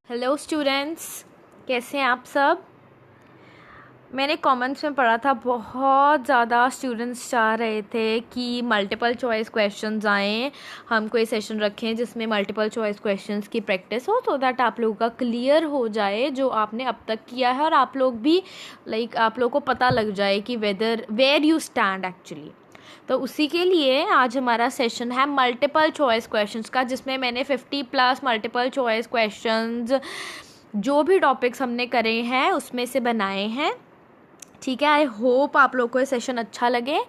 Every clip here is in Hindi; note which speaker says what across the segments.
Speaker 1: हेलो स्टूडेंट्स, कैसे हैं आप सब। मैंने कमेंट्स में पढ़ा था बहुत ज़्यादा स्टूडेंट्स चाह रहे थे कि मल्टीपल चॉइस क्वेश्चंस आएँ, हम कोई सेशन रखें जिसमें मल्टीपल चॉइस क्वेश्चंस की प्रैक्टिस हो, तो दैट आप लोगों का क्लियर हो जाए जो आपने अब तक किया है, और आप लोग भी आप लोगों को पता लग जाए कि वेयर यू स्टैंड एक्चुअली। तो उसी के लिए आज हमारा सेशन है मल्टीपल चॉइस क्वेश्चंस का, जिसमें मैंने 50+ मल्टीपल चॉइस क्वेश्चंस जो भी टॉपिक्स हमने करे हैं उसमें से बनाए हैं। ठीक है, आई होप आप लोग को ये सेशन अच्छा लगे,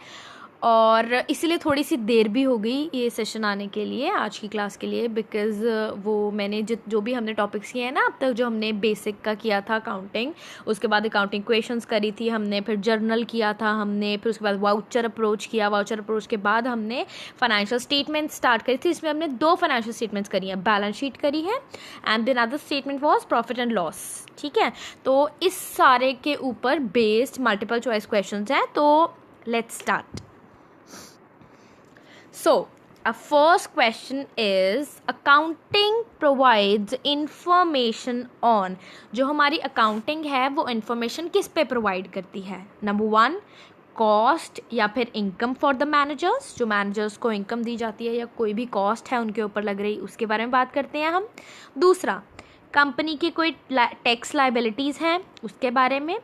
Speaker 1: और इसीलिए थोड़ी सी देर भी हो गई ये सेशन आने के लिए, आज की क्लास के लिए, बिकॉज़ वो मैंने जो भी हमने टॉपिक्स किए हैं ना अब तक, जो हमने बेसिक का किया था अकाउंटिंग, उसके बाद अकाउंटिंग क्वेश्चंस करी थी हमने, फिर जर्नल किया था हमने, फिर उसके बाद वाउचर अप्रोच किया, वाउचर अप्रोच के बाद हमने फाइनेंशियल स्टेटमेंट स्टार्ट करी थी। इसमें हमने 2 फाइनेंशियल स्टेटमेंट्स करी हैं, बैलेंस शीट करी है and then other statement was profit and loss. ठीक है, तो इस सारे के ऊपर बेस्ड मल्टीपल चॉइस क्वेश्चंस हैं, तो let's start. So, our first question is accounting provides information on, जो हमारी accounting है वो information किस पे provide करती है। नंबर 1, कॉस्ट या फिर इनकम फॉर द मैनेजर्स, जो मैनेजर्स को इनकम दी जाती है या कोई भी कॉस्ट है उनके ऊपर लग रही, उसके बारे में बात करते हैं हम। दूसरा, कंपनी की कोई टैक्स लाइबिलिटीज़ हैं उसके बारे में,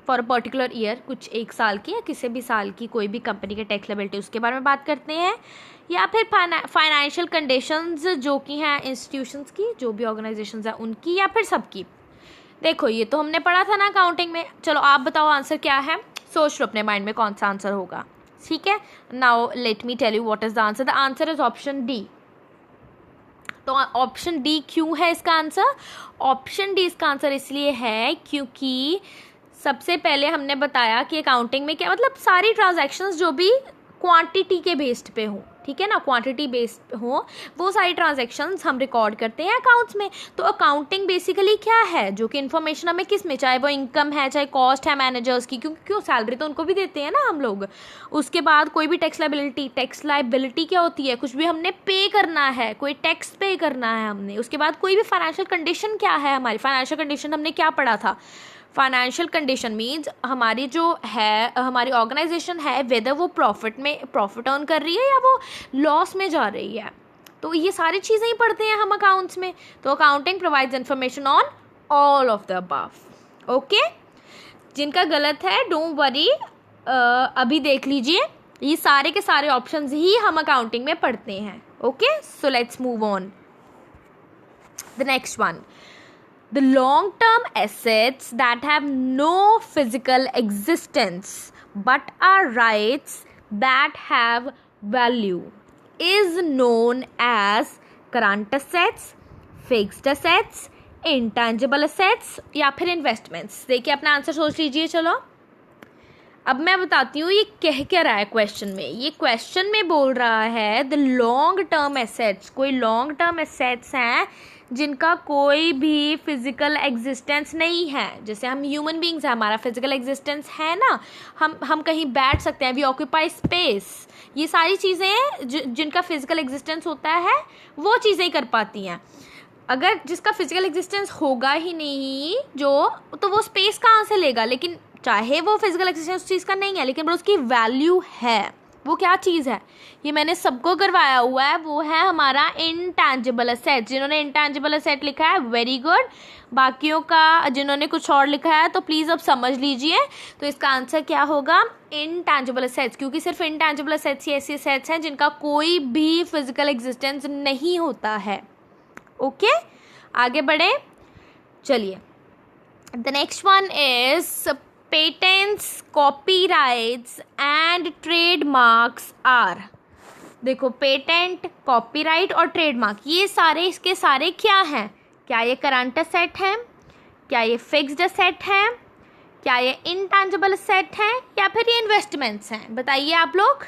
Speaker 1: फॉर अ पर्टिकुलर ईयर, कुछ एक साल की या किसी भी साल की कोई भी कंपनी के टैक्स लायबिलिटी, उसके बारे में बात करते हैं। या फिर फाइनेंशियल कंडीशंस जो कि हैं इंस्टीट्यूशंस की, जो भी ऑर्गेनाइजेशंस हैं उनकी, या फिर सबकी। देखो ये तो हमने पढ़ा था ना अकाउंटिंग में। चलो आप बताओ आंसर क्या है, सोच लो अपने माइंड में कौन सा आंसर होगा। ठीक है, now let me tell you what is the answer. The answer is option D. तो ऑप्शन डी क्यों है इसका आंसर? ऑप्शन डी इसका आंसर इसलिए है क्योंकि सबसे पहले हमने बताया कि अकाउंटिंग में क्या मतलब, सारी ट्रांजैक्शंस जो भी क्वांटिटी के बेस्ड पे हो, ठीक है ना, क्वांटिटी बेस्ड हो, वो सारी ट्रांजैक्शंस हम रिकॉर्ड करते हैं अकाउंट्स में। तो अकाउंटिंग बेसिकली क्या है, जो कि इन्फॉर्मेशन हमें किस में, चाहे वो इनकम है चाहे कॉस्ट है मैनेजर्स की, क्योंकि क्यों सैलरी तो उनको भी देते हैं ना हम लोग। उसके बाद कोई भी टैक्स लाइबिलिटी क्या होती है, कुछ भी हमने पे करना है, कोई टैक्स पे करना है हमने। उसके बाद कोई भी फाइनेंशियल कंडीशन क्या है, हमारी फाइनेंशियल कंडीशन हमने क्या पढ़ा था। फाइनेंशियल कंडीशन मीन्स हमारी जो है, हमारी ऑर्गेनाइजेशन है, वेदर वो प्रॉफिट अर्न कर रही है या वो लॉस में जा रही है। तो ये सारी चीज़ें ही पढ़ते हैं हम अकाउंट्स में। तो accounting provides information on all of the above. Okay, जिनका गलत है डोंट वरी, अभी देख लीजिए, ये सारे के सारे ऑप्शंस ही हम अकाउंटिंग में पढ़ते हैं। Okay, so let's move on the next one. The long-term assets that have no physical existence but are rights that have value is known as current assets, fixed assets, intangible assets या फिर investments। देखिए अपना आंसर सोच लीजिए। चलो अब मैं बताती हूँ ये कह क्या रहा है क्वेश्चन में। ये क्वेश्चन में बोल रहा है द लॉन्ग टर्म एसेट्स, कोई लॉन्ग टर्म एसेट्स हैं जिनका कोई भी फिजिकल एग्जिस्टेंस नहीं है। जैसे हम ह्यूमन बींग्स हैं, हमारा फिजिकल एग्जिस्टेंस है ना, हम कहीं बैठ सकते हैं, वी ऑक्यूपाई स्पेस। ये सारी चीज़ें जिनका फिजिकल एग्जिस्टेंस होता है वो चीज़ें ही कर पाती हैं। अगर जिसका फिजिकल एग्जिस्टेंस होगा ही नहीं तो वो स्पेस कहाँ से लेगा। लेकिन चाहे वो फिजिकल एग्जिस्टेंस चीज़ का नहीं है, लेकिन उसकी वैल्यू है। वो क्या चीज़ है, ये मैंने सबको करवाया हुआ है, वो है हमारा इंटैंजिबल एसेट। जिन्होंने इंटैंजिबल एसेट लिखा है वेरी गुड, बाकियों का जिन्होंने कुछ और लिखा है तो प्लीज़ अब समझ लीजिए। तो इसका आंसर क्या होगा, इंटैंजिबल एसेट्स, क्योंकि सिर्फ इंटैंजिबल एसेट्स ही ऐसी एसेट्स हैं जिनका कोई भी फिजिकल एग्जिस्टेंस नहीं होता है। ओके, आगे बढ़े, चलिए। The next one is patents, copyrights and trademarks are. देखो पेटेंट, कॉपीराइट और ट्रेडमार्क, ये सारे इसके सारे क्या हैं? क्या ये करंट एसेट हैं, क्या ये फिक्स्ड एसेट हैं, क्या ये इंटैंजिबल एसेट हैं, या फिर ये इन्वेस्टमेंट्स हैं? बताइए आप लोग,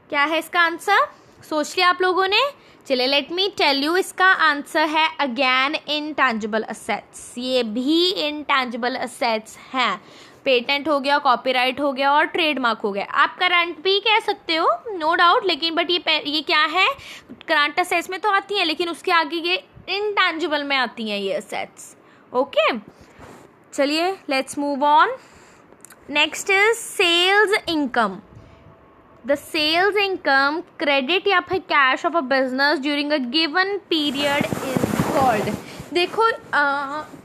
Speaker 1: क्या है इसका आंसर? सोच लिया आप लोगों ने? चलिए लेट मी टेल यू, इसका आंसर है अगेन इंटैंजिबल एसेट्स। ये भी इंटैंजिबल एसेट्स हैं। पेटेंट हो गया, कॉपीराइट हो गया और ट्रेडमार्क हो गया। आप करंट भी कह सकते हो, नो डाउट, लेकिन बट ये क्या है, करंट एसेट्स में तो आती है, लेकिन उसके आगे ये इनटैंजिबल में आती हैं ये असेट्स। ओके, चलिए let's move on. Next is sales income. The sales income credit या फिर cash of a business during a given period is called. देखो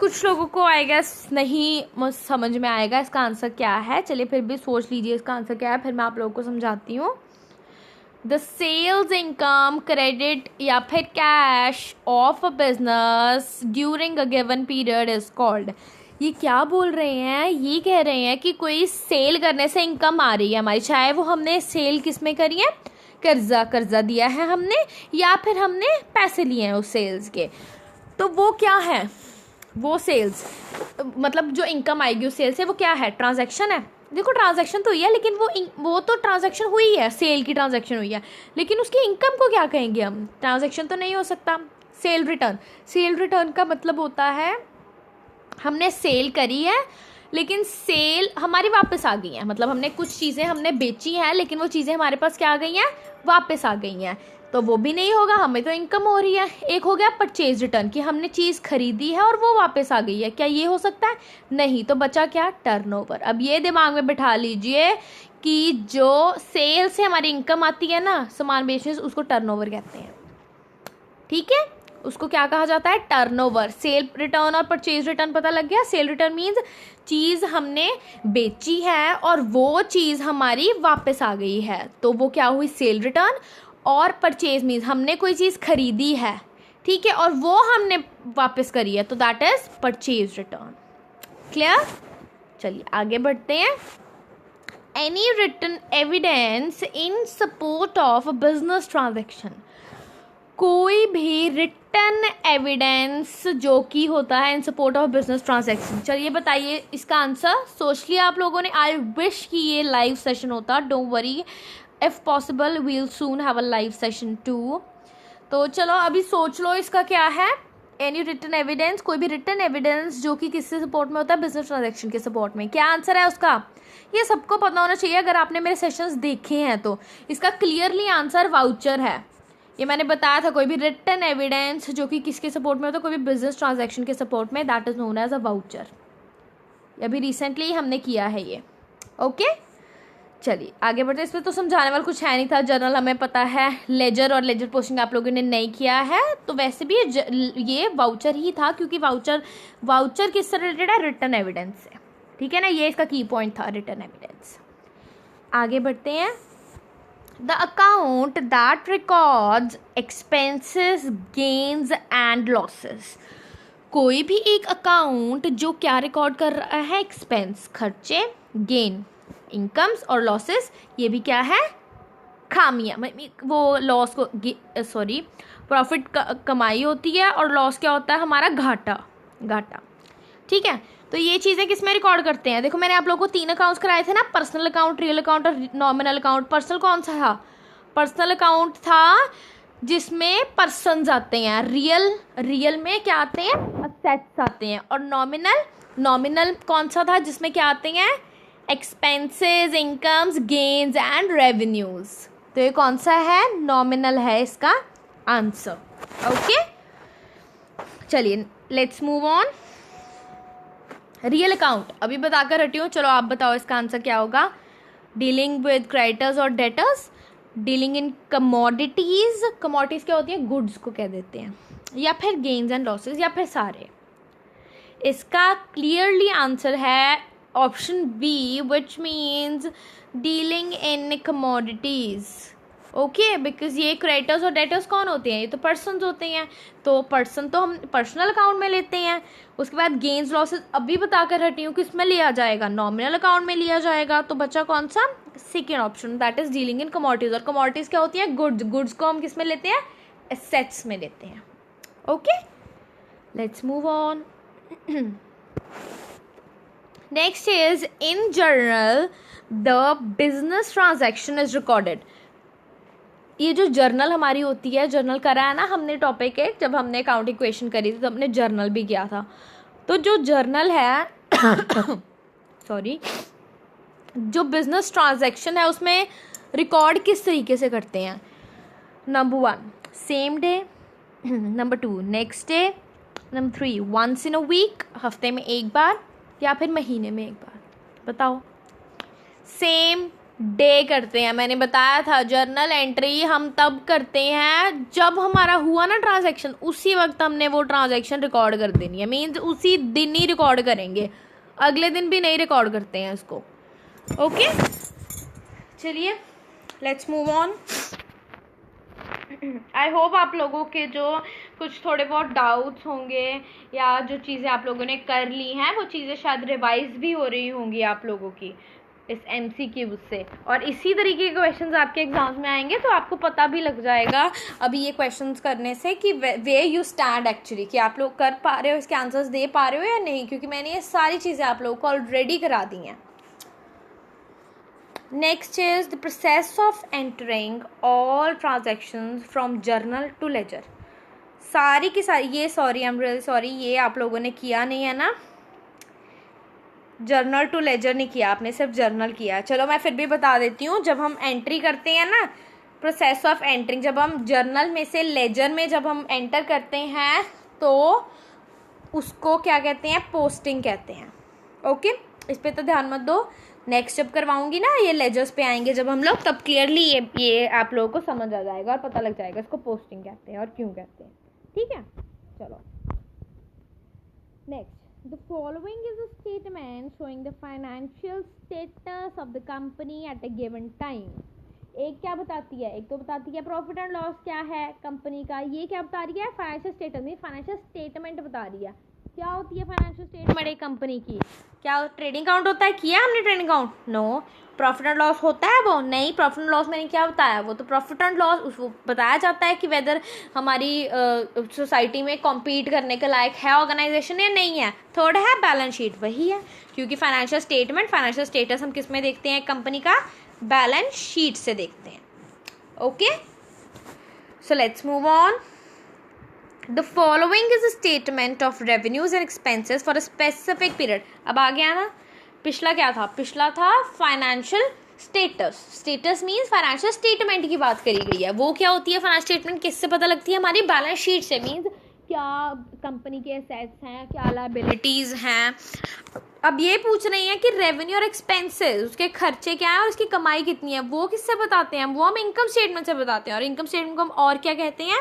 Speaker 1: कुछ लोगों को आई गेस नहीं समझ में आएगा इसका आंसर क्या है, चलिए फिर भी सोच लीजिए इसका आंसर क्या है, फिर मैं आप लोगों को समझाती हूँ। द सेल्स इनकम क्रेडिट या फिर cash of a business during a given period is called. ये क्या बोल रहे हैं, ये कह रहे हैं कि कोई सेल करने से इनकम आ रही है हमारी, चाहे वो हमने सेल किस में करी है, कर्जा दिया है हमने या फिर हमने पैसे लिए हैं उस सेल्स के, तो वो क्या है, वो सेल्स मतलब जो इनकम आएगी उस सेल से वो क्या है, ट्रांजैक्शन है। देखो ट्रांजैक्शन तो हुई है, लेकिन वो तो ट्रांजैक्शन हुई है, सेल की ट्रांजैक्शन हुई है, लेकिन उसकी इनकम को क्या कहेंगे हम, ट्रांजैक्शन तो नहीं हो सकता। सेल रिटर्न का मतलब होता है हमने सेल करी है लेकिन सेल हमारी वापस आ गई है, मतलब हमने कुछ चीज़ें हमने बेची हैं लेकिन वो चीज़ें हमारे पास क्या आ गई हैं, वापस आ गई हैं, तो वो भी नहीं होगा, हमें तो इनकम हो रही है। एक हो गया परचेज रिटर्न कि हमने चीज़ खरीदी है और वो वापस आ गई है, क्या ये हो सकता है, नहीं, तो बचा क्या, टर्नओवर। अब ये दिमाग में बिठा लीजिए कि जो सेल से हमारी इनकम आती है ना सामान बेचने से, उसको टर्नओवर कहते हैं, ठीक है, उसको क्या कहा जाता है, टर्नओवर। सेल रिटर्न और परचेज रिटर्न पता लग गया। सेल रिटर्न मीन्स चीज़ हमने बेची है और वो चीज़ हमारी वापस आ गई है, तो वो क्या हुई, सेल रिटर्न। और परचेज मीन्स हमने कोई चीज़ खरीदी है, ठीक है, और वो हमने वापस करी है, तो that is purchase return. Clear, चलिए आगे बढ़ते हैं। Any written evidence in support of business transaction. कोई भी रिटन एविडेंस जो कि होता है in support of business transaction. चलिए बताइए इसका आंसर, सोच लिया आप लोगों ने। आई विश कि ये लाइव सेशन होता, don't worry, if possible we'll soon have a live session too. तो चलो अभी सोच लो इसका क्या है। एनी रिटन एविडेंस, कोई भी रिटन एविडेंस जो कि किससे सपोर्ट में होता है, बिजनेस ट्रांजैक्शन के सपोर्ट में। क्या आंसर है उसका, ये सबको पता होना चाहिए अगर आपने मेरे सेशंस देखे हैं तो। इसका क्लियरली आंसर वाउचर है, ये मैंने बताया था। कोई भी रिटन एविडेंस जो कि किसके सपोर्ट में होता है, कोई भी बिजनेस ट्रांजैक्शन के सपोर्ट में, that is known as a voucher. अभी रिसेंटली हमने किया है ये। ओके, चलिए आगे बढ़ते। इसमें तो समझाने वाला कुछ है नहीं था, जर्नल हमें पता है, लेजर और लेजर पोस्टिंग आप लोगों ने नहीं किया है, तो वैसे भी ये वाउचर ही था, क्योंकि वाउचर किससे रिलेटेड है, रिटन एविडेंस से, ठीक है ना, ये इसका की पॉइंट था, रिटन एविडेंस। आगे बढ़ते हैं। The account that records expenses, gains and losses। कोई भी एक अकाउंट जो क्या रिकॉर्ड कर रहा है, एक्सपेंस खर्चे, गेन इनकम्स और लॉसेस, ये भी क्या है, खामियां। वो लॉस को प्रॉफिट कमाई होती है और लॉस क्या होता है हमारा, घाटा, ठीक है। तो ये चीज़ें किस में रिकॉर्ड करते हैं, देखो मैंने आप लोगों को 3 अकाउंट्स कराए थे ना, पर्सनल अकाउंट, रियल अकाउंट और नॉमिनल अकाउंट। पर्सनल कौन सा था, पर्सनल अकाउंट था जिसमें पर्सन्स आते हैं, रियल में क्या आते हैं, असेट्स आते हैं, और नॉमिनल कौन सा था, जिसमें क्या आते हैं, expenses, incomes, gains and revenues. तो ये कौन सा है, नॉमिनल है इसका आंसर। ओके, चलिए let's move on. Real account अभी बताकर हटी हूँ, चलो आप बताओ इसका आंसर क्या होगा। डीलिंग विद क्रेडिटर्स और डेटर्स, डीलिंग इन कमोडिटीज़ क्या होती है, गुड्स को कह देते हैं, या फिर गेन्स एंड लॉसेस, या फिर सारे। इसका क्लियरली आंसर है option B, which means dealing in commodities. Okay, because ये क्रेडिटर्स और डेटर्स कौन होते हैं, ये तो पर्सन्स होते हैं, तो पर्सन तो हम पर्सनल अकाउंट में लेते हैं। उसके बाद गेन्स लॉसेस अभी बताकर हटी हूँ किस में लिया जाएगा, नॉमिनल अकाउंट में लिया जाएगा। तो बचा कौन सा, second option, that is dealing in commodities. और कमोडिटीज क्या होती है, गुड्स को हम किस में लेते हैं, एसेट्स में लेते हैं। Okay, let's move on. Next is in journal the business transaction is recorded. ये जो जर्नल हमारी होती है, जर्नल करा है ना हमने टॉपिक एक, जब हमने अकाउंटिंग इक्वेशन करी थी तो हमने जर्नल भी किया था। तो जो जर्नल है जो बिजनेस ट्रांजैक्शन है उसमें रिकॉर्ड किस तरीके से करते हैं। Number 1 same day, number 2 next day, number 3 once in a week, हफ्ते में एक बार, या फिर महीने में एक बार, बताओ। सेम डे करते हैं, मैंने बताया था जर्नल एंट्री हम तब करते हैं जब हमारा हुआ ना ट्रांजैक्शन, उसी वक्त हमने वो ट्रांजैक्शन रिकॉर्ड कर देनी है, मीन्स उसी दिन ही रिकॉर्ड करेंगे, अगले दिन भी नहीं रिकॉर्ड करते हैं इसको। ओके चलिए let's move on. I hope आप लोगों के जो कुछ थोड़े बहुत डाउट्स होंगे या जो चीज़ें आप लोगों ने कर ली हैं वो चीज़ें शायद रिवाइज भी हो रही होंगी आप लोगों की इस MCQ से, और इसी तरीके के क्वेश्चंस आपके एग्जाम्स में आएंगे तो आपको पता भी लग जाएगा अभी ये क्वेश्चंस करने से कि वे यू स्टैंड एक्चुअली, कि आप लोग कर पा रहे हो, इसके आंसर्स दे पा रहे हो या नहीं, क्योंकि मैंने ये सारी चीज़ें आप लोगों को ऑलरेडी करा दी हैं। Next is the process of entering all transactions from journal to ledger. सारी की सारी ये sorry I am really sorry ये आप लोगों ने किया नहीं है ना, जर्नल टू लेजर नहीं किया आपने, सिर्फ जर्नल किया। चलो मैं फिर भी बता देती हूँ, जब हम एंट्री करते हैं ना, प्रोसेस ऑफ एंट्रिंग, जब हम जर्नल में से लेजर में जब हम एंटर करते हैं तो उसको क्या कहते हैं, पोस्टिंग कहते हैं। ओके इस पर तो ध्यान मत दो, नेक्स्ट जब करवाऊंगी ना ये लेजर्स पे आएंगे जब हम लोग, तब क्लियरली ये आप लोगों को समझ आ जाएगा और पता लग जाएगा इसको पोस्टिंग कहते हैं और क्यों कहते हैं। ठीक है चलो next, the following is a statement showing the financial status of the company at a given time. एक क्या बताती है, एक तो बताती है प्रॉफिट एंड लॉस क्या है कंपनी का, ये क्या बता रही है, फाइनेंशियल स्टेटस में फाइनेंशियल स्टेटमेंट बता रही है। क्या होती है फाइनेंशियल स्टेटमेंट एक कंपनी की, क्या ट्रेडिंग अकाउंट होता है, किया हमने trading account, no. Profit and loss होता है वो, नहीं। प्रॉफिट एंड लॉस मैंने क्या बताया, वो तो प्रॉफिट एंड लॉस उसको बताया जाता है कि वेदर हमारी सोसाइटी में कॉम्पीट करने के लायक है ऑर्गेनाइजेशन या नहीं है। थर्ड है बैलेंस शीट, वही है, क्योंकि फाइनेंशियल स्टेटमेंट, फाइनेंशियल स्टेटस हम किस में देखते हैं कंपनी का, बैलेंस शीट से देखते हैं। Okay so let's move on. The following is a statement of revenues and expenses for a specific period. अब आ गया ना, पिछला क्या था, पिछला था financial status. Status means financial statement की बात करी गई है। वो क्या होती है फाइनेंशियल स्टेटमेंट, किससे पता लगती है, हमारी बैलेंस शीट से, मीन्स क्या कंपनी के एसेट्स हैं, क्या लायबिलिटीज़ हैं। अब ये पूछ रही हैं कि रेवेन्यू और एक्सपेंसेस, उसके खर्चे क्या हैं और उसकी कमाई कितनी है, वो किससे बताते हैं, वो हम इनकम स्टेटमेंट से बताते हैं। और इनकम स्टेटमेंट को हम और क्या कहते हैं,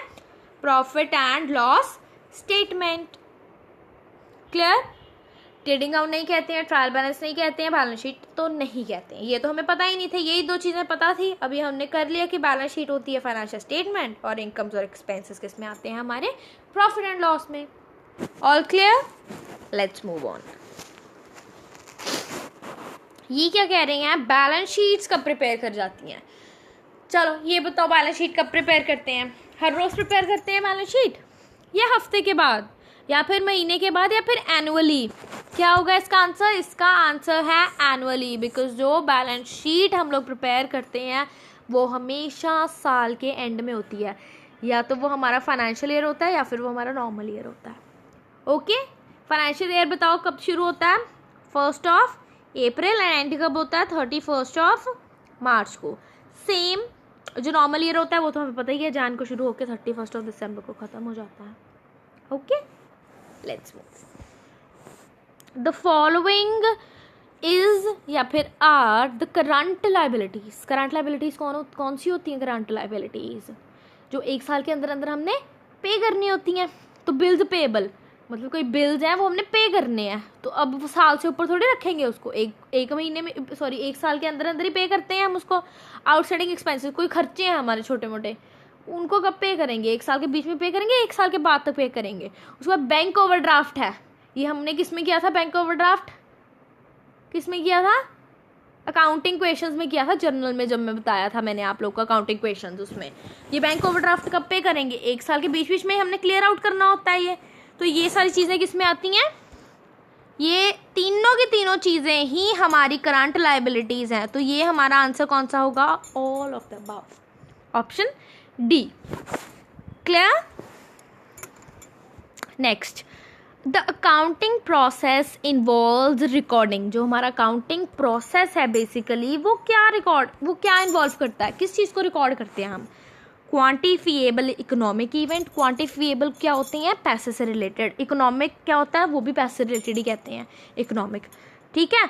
Speaker 1: profit and loss statement. Clear, trading account नहीं कहते हैं, ट्रायल बैलेंस नहीं कहते हैं, बैलेंस शीट तो नहीं कहते हैं। ये तो हमें पता ही नहीं थे, यही दो चीज़ें पता थी, अभी हमने कर लिया कि बैलेंस शीट होती है फाइनेंशियल स्टेटमेंट और इनकम्स और एक्सपेंसेस किस में आते हैं, हमारे प्रॉफिट एंड लॉस में। All clear, let's move on. ये क्या कह रही हैं, बैलेंस शीट्स कब प्रिपेयर कर जाती हैं। चलो ये बताओ बैलेंस शीट कब प्रिपेयर करते हैं, हर रोज़ प्रिपेयर करते हैं बैलेंस शीट, या हफ्ते के बाद, या फिर महीने के बाद, या फिर एनुअली। क्या होगा इसका आंसर, इसका आंसर है एनुअली, बिकॉज जो बैलेंस शीट हम लोग प्रिपेयर करते हैं वो हमेशा साल के एंड में होती है, या तो वो हमारा फाइनेंशियल ईयर होता है या फिर वो हमारा नॉर्मल ईयर होता है। ओके फाइनेंशियल ईयर बताओ कब शुरू होता है, 1 अप्रैल, एंड एंड कब होता है, 31 मार्च को। सेम जो नॉर्मल ईयर होता है वो तो हमें पता ही है, जान को शुरू होकर 31 दिसंबर को ख़त्म हो जाता है। Okay let's move. The following is या फिर are the current liabilities. Current liabilities कौन सी होती हैं, करंट लाइबिलिटीज़ जो एक साल के अंदर अंदर हमने पे करनी होती हैं। तो बिल्स पेएबल मतलब कोई बिल्स हैं वो हमने पे करने हैं, तो अब साल से ऊपर थोड़ी रखेंगे उसको, एक महीने में सॉरी एक साल के अंदर अंदर ही पे करते हैं हम उसको। आउटस्टैंडिंग एक्सपेंसेस, कोई खर्चे हैं हमारे छोटे मोटे, उनको कब पे करेंगे, एक साल के बीच में पे करेंगे, एक साल के बाद तक पे करेंगे। उसके बाद बैंक ओवरड्राफ्ट है, ये हमने किस में किया था, बैंक ओवरड्राफ्ट किस में किया था, अकाउंटिंग क्वेश्चंस में किया था, जर्नल में जब मैं बताया था मैंने आप लोग को अकाउंटिंग क्वेश्चंस, उसमें ये बैंक ओवरड्राफ्ट कब पे करेंगे, एक साल के बीच बीच में हमने क्लियर आउट करना होता है ये। तो ये सारी चीज़ें किस में आती हैं, ये तीनों की तीनों चीज़ें ही हमारी करंट लाइबिलिटीज़ हैं। तो ये हमारा आंसर कौन सा होगा, all of the above, option D. Clear, next, the accounting process involves recording. जो हमारा अकाउंटिंग प्रोसेस है बेसिकली वो क्या इन्वॉल्व करता है, किस चीज़ को रिकॉर्ड करते हैं हम, क्वांटिफिएबल इकोनॉमिक इवेंट, क्वांटिफिएबल क्या होते हैं, पैसे से रिलेटेड, इकोनॉमिक क्या होता है, वो भी पैसे से रिलेटेड ही कहते हैं इकोनॉमिक, ठीक है।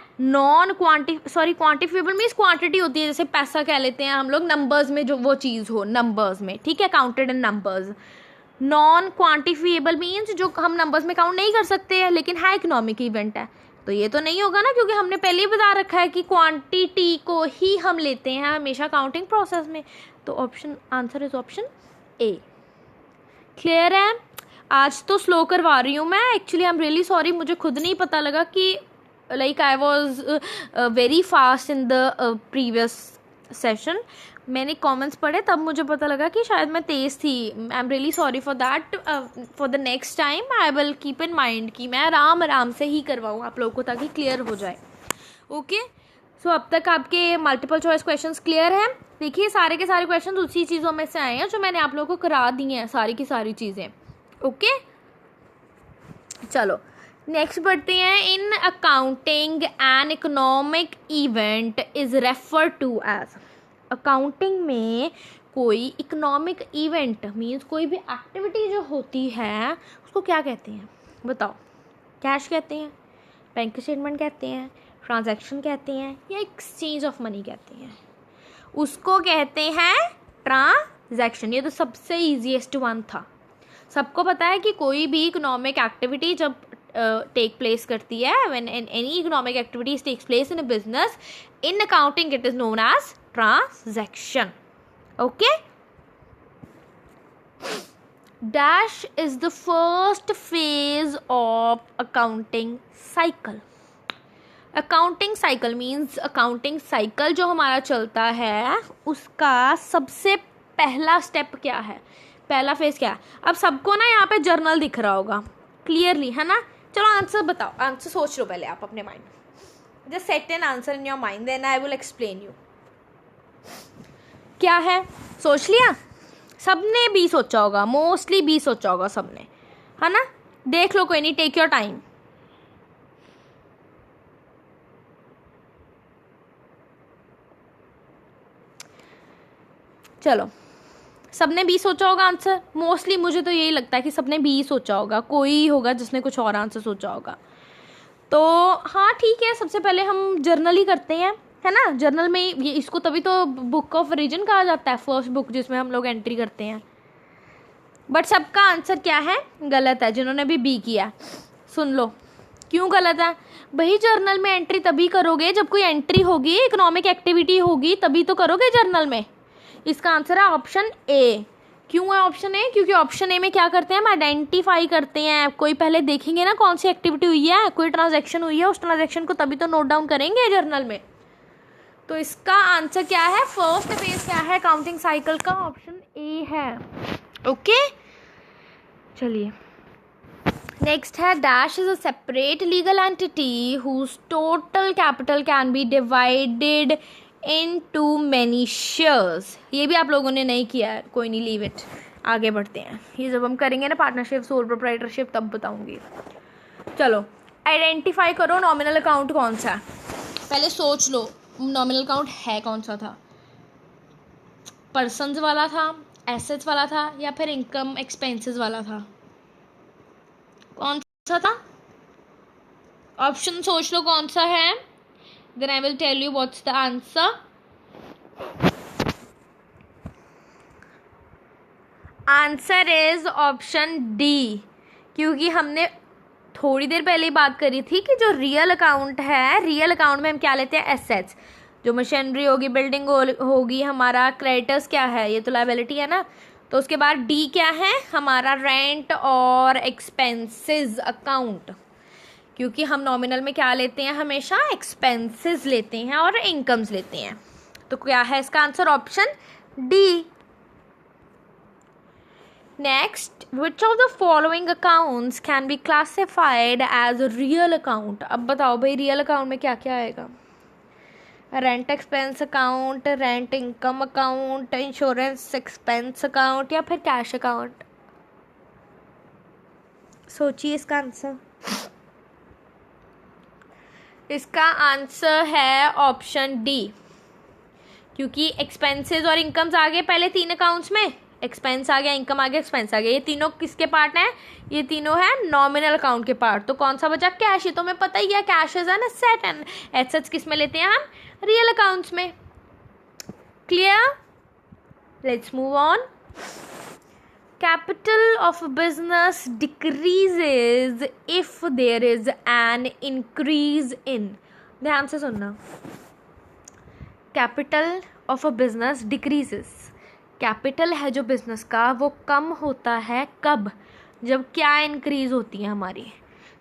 Speaker 1: क्वांटिफिएबल मीन्स क्वांटिटी होती है, जैसे पैसा कह लेते हैं हम लोग नंबर्स में, जो वो चीज़ हो नंबर्स में, ठीक है, counted in numbers. Non quantifiable means जो हम नंबर्स में काउंट नहीं कर सकते हैं लेकिन है इकोनॉमिक इवेंट है, तो ये तो नहीं होगा ना, क्योंकि हमने पहले ही बता रखा है कि क्वांटिटी को ही हम लेते हैं हमेशा काउंटिंग प्रोसेस में। तो option answer is option A. Clear है। आज तो स्लो करवा रही हूँ मैं, actually I am really sorry, मुझे खुद नहीं पता लगा कि like I was very fast in the previous session. मैंने कमेंट्स पढ़े तब मुझे पता लगा कि शायद मैं तेज़ थी। I am really sorry for that. For the next time I will keep in mind कि मैं आराम आराम से ही करवाऊँ आप लोगों को, ताकि क्लियर हो जाए। ओके, सो अब तक आपके मल्टीपल चॉइस क्वेश्चंस क्लियर हैं। देखिए सारे के सारे क्वेश्चन उसी चीज़ों में से आए हैं जो मैंने आप लोगों को करा दी हैं, सारी की सारी चीज़ें। ओके, चलो नेक्स्ट बढ़ते हैं। In accounting an economic event is refer to as. Accounting में कोई इकोनॉमिक इवेंट मीन्स कोई भी एक्टिविटी जो होती है उसको क्या कहते हैं बताओ। कैश कहते हैं, बैंक स्टेटमेंट कहते हैं, ट्रांजैक्शन कहते हैं, या एक्सचेंज ऑफ मनी कहते हैं? उसको कहते हैं ट्रांजैक्शन। ये तो सबसे ईजीएस्ट वन था। सबको पता है कि कोई भी इकोनॉमिक एक्टिविटी जब टेक प्लेस करती है, when any economic activities takes place in a business, in accounting it is known as transaction. Okay, dash is the first phase of accounting cycle. Accounting cycle means accounting cycle जो हमारा चलता है उसका सबसे पहला स्टेप क्या है, पहला फेज क्या है? अब सबको ना यहाँ पे जर्नल दिख रहा होगा क्लियरली, है ना? चलो आंसर बताओ, आंसर सोच लो पहले आप अपने माइंड में। Just set an answer in your mind, then I will explain you. क्या है, सोच लिया? सबने बी सोचा होगा, मोस्टली बी सोचा होगा सबने, है ना? देख लो, कोई नहीं, टेक योर टाइम। चलो, सबने बी सोचा होगा आंसर, मोस्टली मुझे तो यही लगता है कि सबने बी सोचा होगा, कोई होगा जिसने कुछ और आंसर सोचा होगा। तो हाँ ठीक है, सबसे पहले हम जर्नल ही करते हैं, है ना? जर्नल में ये इसको तभी तो बुक ऑफ रीजन कहा जाता है, फर्स्ट बुक जिसमें हम लोग एंट्री करते हैं। बट सबका आंसर क्या है? गलत है। जिन्होंने भी बी किया सुन लो, क्यों गलत है भाई? जर्नल में एंट्री तभी करोगे जब कोई एंट्री होगी, इकोनॉमिक एक्टिविटी होगी, तभी तो करोगे जर्नल में। इसका आंसर है ऑप्शन ए। क्यों है ऑप्शन ए? क्योंकि ऑप्शन ए में क्या करते हैं, हम आइडेंटिफाई करते हैं। कोई पहले देखेंगे ना कौन सी एक्टिविटी हुई है, कोई ट्रांजैक्शन हुई है, उस ट्रांजैक्शन को तभी तो नोट डाउन करेंगे जर्नल में। तो इसका आंसर क्या है, फर्स्ट फेज क्या है काउंटिंग साइकिल का? ऑप्शन ए है। ओके, चलिए नेक्स्ट है, dash is a separate legal entity whose total capital can be divided into many shares. ये भी आप लोगों ने नहीं किया है, कोई नहीं, लीव इट। आगे बढ़ते हैं, ये जब हम करेंगे ना पार्टनरशिप, सोल प्रोप्राइटरशिप, तब बताऊंगी। चलो आइडेंटिफाई करो नॉमिनल अकाउंट कौन सा है, पहले सोच लो नॉमिनल अकाउंट है कौन सा था। पर्सन्स वाला था, एसेट्स वाला था, या फिर इनकम एक्सपेंसेस वाला था? कौन सा था? ऑप्शन सोच लो कौन सा है, then I will tell you what's the answer. Answer is option D, क्योंकि हमने थोड़ी देर पहले ही बात करी थी कि जो रियल अकाउंट है, रियल अकाउंट में हम क्या लेते हैं, एसेट्स। जो मशीनरी होगी, बिल्डिंग होगी, हमारा क्रेडिटर्स क्या है, ये तो लायबिलिटी है ना। तो उसके बाद डी क्या है, हमारा रेंट और एक्सपेंसेस अकाउंट, क्योंकि हम नॉमिनल में क्या लेते हैं, हमेशा एक्सपेंसेस लेते हैं और इनकम्स लेते हैं। तो क्या है इसका answer? Option D. Next, which of the following accounts can be classified as real account? अब बताओ भाई, रियल अकाउंट में क्या क्या आएगा? Rent expense account, rent income account, insurance expense account, या फिर कैश अकाउंट? सोचिए इसका आंसर। इसका आंसर है ऑप्शन डी, क्योंकि एक्सपेंसेस और इनकम्स आ गए पहले 3 अकाउंट्स में, एक्सपेंस आ गया, इनकम आ गया, एक्सपेंस आ गया। ये तीनों किसके पार्ट हैं? ये तीनों हैं नॉमिनल अकाउंट के पार्ट। तो कौन सा बचा? कैश। ये तो हमें पता ही है, cash is an asset and assets किस में लेते हैं हम? रियल अकाउंट्स में। Clear? Let's move on. Capital of business decreases if there is an increase in. ध्यान से सुनना। Capital of a business decreases. Capital है जो बिजनेस का, वो कम होता है कब? जब क्या इंक्रीज होती है हमारी?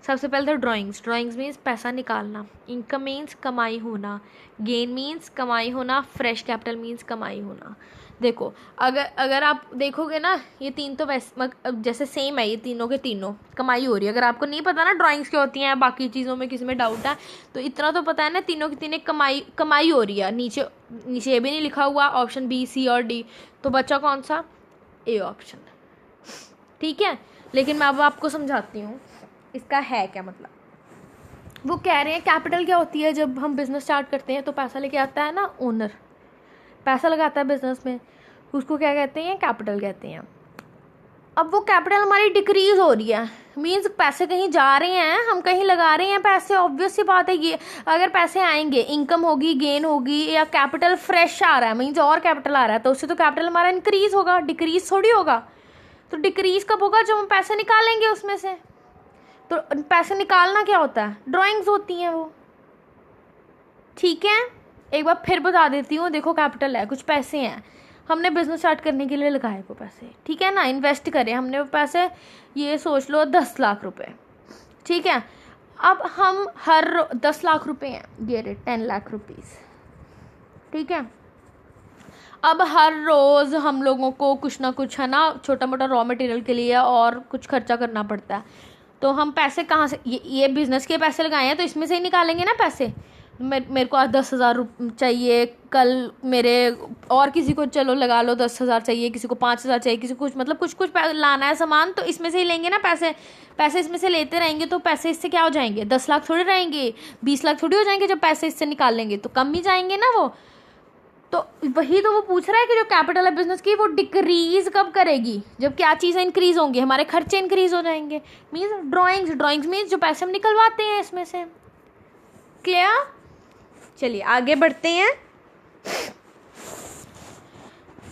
Speaker 1: सबसे पहले तो ड्राइंग्स मीन्स पैसा निकालना, इनकम मीन्स कमाई होना, गेन मीन्स कमाई होना, फ्रेश कैपिटल मीन्स कमाई होना। देखो अगर आप देखोगे ना, ये तीन तो वैसे जैसे सेम है, ये तीनों के तीनों कमाई हो रही है। अगर आपको नहीं पता ना ड्राइंग्स क्या होती हैं, बाकी चीज़ों में किसी में डाउट है, तो इतना तो पता है ना, तीनों की तीनों कमाई हो रही है। नीचे ये भी नहीं लिखा हुआ ऑप्शन बी, सी और डी, तो बचा कौन सा? A option. ठीक है, लेकिन मैं अब आपको समझाती हूँ इसका है क्या मतलब। वो कह रहे हैं कैपिटल क्या होती है? जब हम बिजनेस स्टार्ट करते हैं तो पैसा लेके आता है ना ओनर, पैसा लगाता है बिजनेस में, उसको क्या कहते हैं? कैपिटल कहते हैं। अब वो कैपिटल हमारी डिक्रीज हो रही है, मीन्स पैसे कहीं जा रहे हैं, हम कहीं लगा रहे हैं पैसे। ऑब्वियस सी बात है, ये अगर पैसे आएंगे, इनकम होगी, गेन होगी, या कैपिटल फ्रेश आ रहा है मीन्स और कैपिटल आ रहा है, तो उससे तो कैपिटल हमारा इंक्रीज होगा, डिक्रीज थोड़ी होगा। तो डिक्रीज कब होगा? जब हम पैसे निकालेंगे उसमें से। तो पैसे निकालना क्या होता है? ड्राइंग्स होती हैं वो। ठीक है, एक बार फिर बता देती हूँ। देखो कैपिटल है, कुछ पैसे हैं, हमने बिजनेस स्टार्ट करने के लिए लगाए वो पैसे, ठीक है ना, इन्वेस्ट करें हमने वो पैसे, ये सोच लो 10 लाख रुपए। ठीक है, अब हम हर 10 लाख रुपए हैं, ये रे 10 लाख रुपीज़। ठीक है, अब हर रोज़ हम लोगों को कुछ ना कुछ है ना, छोटा मोटा रॉ मटेरियल के लिए और कुछ खर्चा करना पड़ता है। तो हम पैसे कहाँ से? ये बिज़नेस के पैसे लगाए हैं, तो इसमें से ही निकालेंगे ना पैसे। मेरे को आज 10,000 चाहिए, कल मेरे और किसी को चलो लगा लो 10,000 चाहिए, किसी को 5,000 चाहिए, किसी को कुछ मतलब कुछ लाना है सामान, तो इसमें से ही लेंगे ना पैसे इसमें से लेते रहेंगे, तो पैसे इससे क्या हो जाएंगे? 10 लाख थोड़े रहेंगे, 20 लाख थोड़ी हो जाएंगे। जब पैसे इससे निकाल लेंगे तो कम ही जाएंगे ना वो। तो वही तो वो पूछ रहा है कि जो कैपिटल है बिजनेस की, वो डिक्रीज कब करेगी? जब क्या चीज़ें इंक्रीज होंगी? हमारे खर्चे इंक्रीज हो जाएंगे। मीन्स ड्राइंग्स मीन्स जो पैसे हम निकलवाते हैं इसमें से। क्लियर? चलिए आगे बढ़ते हैं।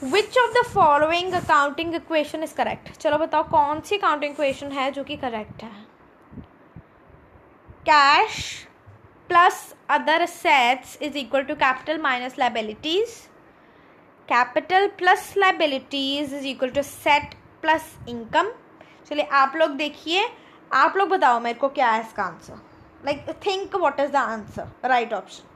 Speaker 1: विच of the following accounting equation is correct? चलो बताओ कौन सी अकाउंटिंग इक्वेशन है जो कि करेक्ट है? Cash plus other assets is equal to capital minus liabilities. Capital plus liabilities is equal to asset plus income. चलिए आप लोग देखिए, आप लोग बताओ मेरे को क्या है इसका answer. Like think what is the answer, right option.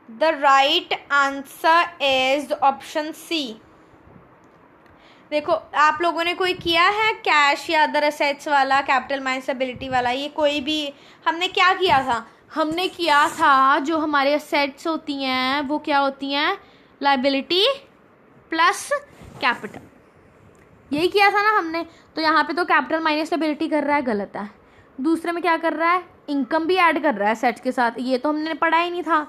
Speaker 1: The right answer is option C. देखो आप लोगों ने कोई किया है कैश या अदर असेट्स वाला, कैपिटल माइनस लायबिलिटी वाला, ये कोई भी हमने क्या किया था? हमने किया था जो हमारे असेट्स होती हैं वो क्या होती हैं? लायबिलिटी प्लस कैपिटल, यही किया था ना हमने। तो यहाँ पे तो कैपिटल माइनस लायबिलिटी कर रहा है, गलत है। दूसरे में क्या कर रहा है? इनकम भी ऐड कर रहा है असेट्स के साथ, ये तो हमने पढ़ा ही नहीं था।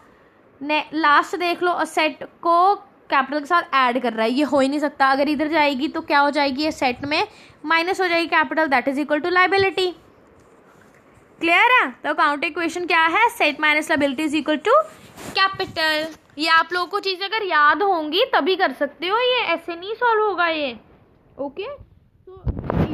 Speaker 1: लास्ट देख लो, असेट को कैपिटल के साथ ऐड कर रहा है, ये हो ही नहीं सकता। अगर इधर जाएगी तो क्या हो जाएगी? असेट में माइनस हो जाएगी capital, that is equal to liability. Clear है? तो अकाउंटिंग इक्वेशन क्या है? Asset minus liability is equal to capital. ये आप लोगों को चीज़ें अगर याद होंगी तभी कर सकते हो, ये ऐसे नहीं सॉल्व होगा ये। ओके, तो